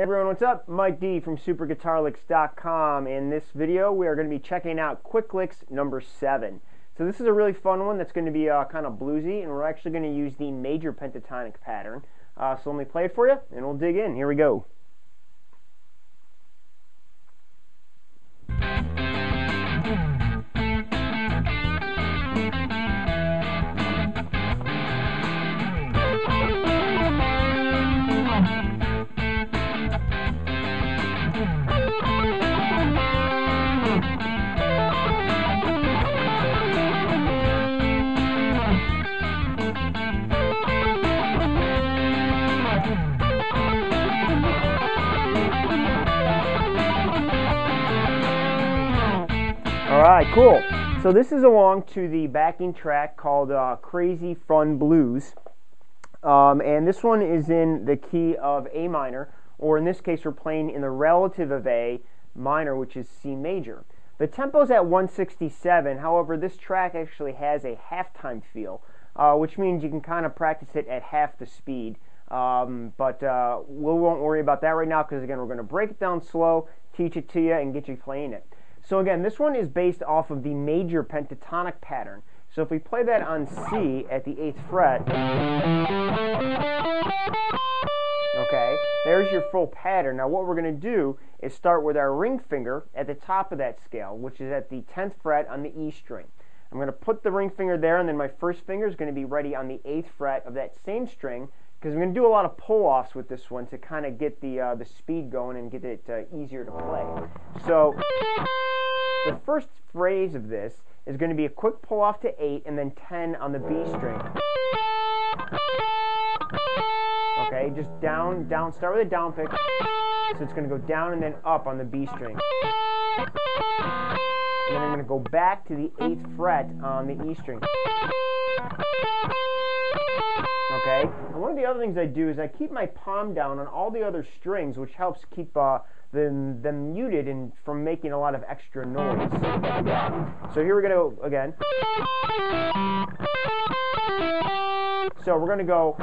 Hey everyone, what's up? Mike D from SuperGuitarLicks.com. In this video, we are going to be checking out Quick Licks number 7. So this is a really fun one that's going to be kind of bluesy, and we're actually going to use the major pentatonic pattern. So let me play it for you, and we'll dig in. Here we go. Alright, cool. So this is along to the backing track called Crazy Fun Blues. And this one is in the key of A minor, or in this case we're playing in the relative of A minor, which is C major. The tempo's at 167, however this track actually has a halftime feel, which means you can kind of practice it at half the speed. But we won't worry about that right now, because again we're going to break it down slow, teach it to you, and get you playing it. So again, this one is based off of the major pentatonic pattern. So if we play that on C at the 8th fret, okay, there's your full pattern. Now what we're going to do is start with our ring finger at the top of that scale, which is at the 10th fret on the E string. I'm going to put the ring finger there, and then my first finger is going to be ready on the 8th fret of that same string, because I'm going to do a lot of pull-offs with this one to kind of get the speed going and get it easier to play. So the first phrase of this is going to be a quick pull-off to 8 and then 10 on the B string. Okay, just down, start with a down pick. So it's going to go down and then up on the B string. And then I'm going to go back to the 8th fret on the E string. Okay, and one of the other things I do is I keep my palm down on all the other strings, which helps keep them muted and from making a lot of extra noise. So here we're going to go again. So we're going to go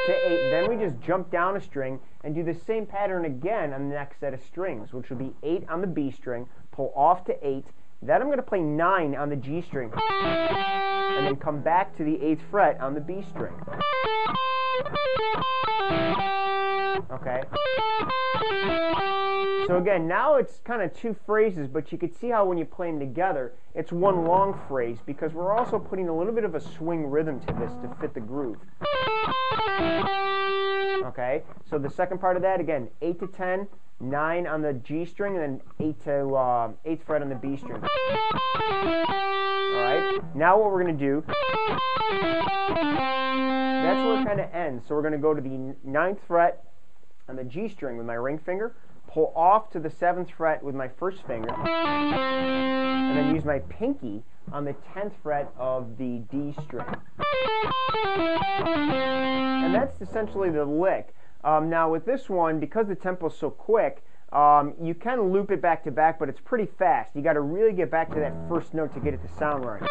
to 8, then we just jump down a string and do the same pattern again on the next set of strings, which will be 8 on the B string, pull off to 8, then I'm going to play 9 on the G string, and then come back to the 8th fret on the B string. Okay. So again, now it's kind of two phrases, but you can see how when you play them together, it's one long phrase, because we're also putting a little bit of a swing rhythm to this to fit the groove. Okay, so the second part of that, again, 8 to 10, 9 on the G string, and then 8 to 8th fret on the B string. Alright, now what we're going to do, that's where it kind of ends. So we're going to go to the 9th fret on the G string with my ring finger, pull off to the 7th fret with my first finger, and then use my pinky on the 10th fret of the D string. And that's essentially the lick. Now with this one, because the tempo is so quick, you can loop it back to back, but it's pretty fast. You got to really get back to that first note to get it to sound right.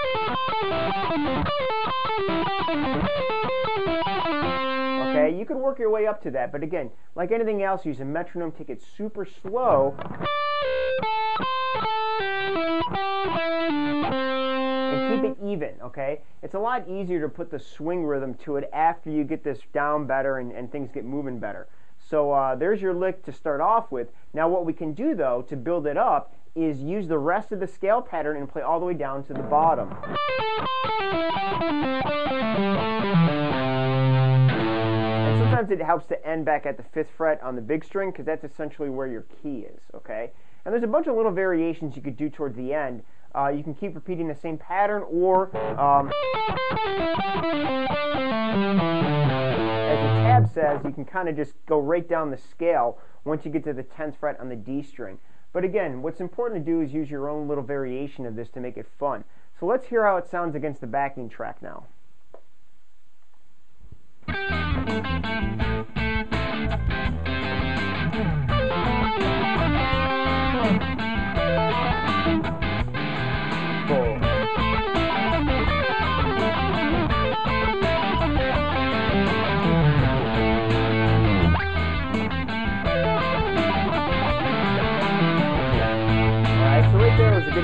Okay, you can work your way up to that, but again, like anything else, use a metronome, take it super slow, and keep it even, okay? It's a lot easier to put the swing rhythm to it after you get this down better and things get moving better. So there's your lick to start off with. Now what we can do, though, to build it up, is use the rest of the scale pattern and play all the way down to the bottom. And sometimes it helps to end back at the 5th fret on the big string, because that's essentially where your key is, okay? And there's a bunch of little variations you could do towards the end. You can keep repeating the same pattern, or as the tab says, you can kind of just go right down the scale once you get to the 10th fret on the D string. But again, what's important to do is use your own little variation of this to make it fun. So let's hear how it sounds against the backing track now.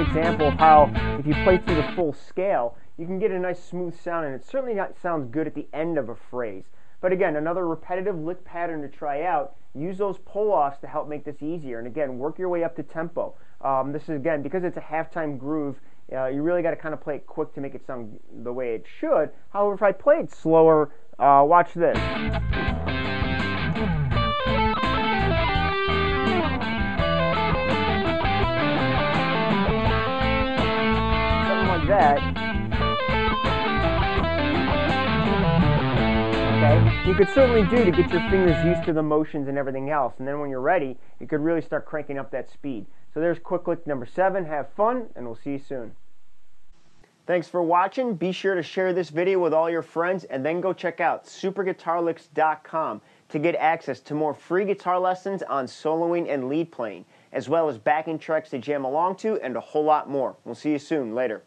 example of how if you play through the full scale, you can get a nice smooth sound, and it certainly sounds good at the end of a phrase. But again, another repetitive lick pattern to try out. Use those pull-offs to help make this easier. And again, work your way up to tempo. This is, again, because it's a halftime groove, you really got to kind of play it quick to make it sound the way it should. However, if I play it slower, watch this. Something like that. Okay? You could certainly do to get your fingers used to the motions and everything else, and then when you're ready, you could really start cranking up that speed. So there's quick lick number 7. Have fun, and we'll see you soon. Thanks for watching. Be sure to share this video with all your friends, and then go check out superguitarlicks.com to get access to more free guitar lessons on soloing and lead playing, as well as backing tracks to jam along to, and a whole lot more. We'll see you soon. Later.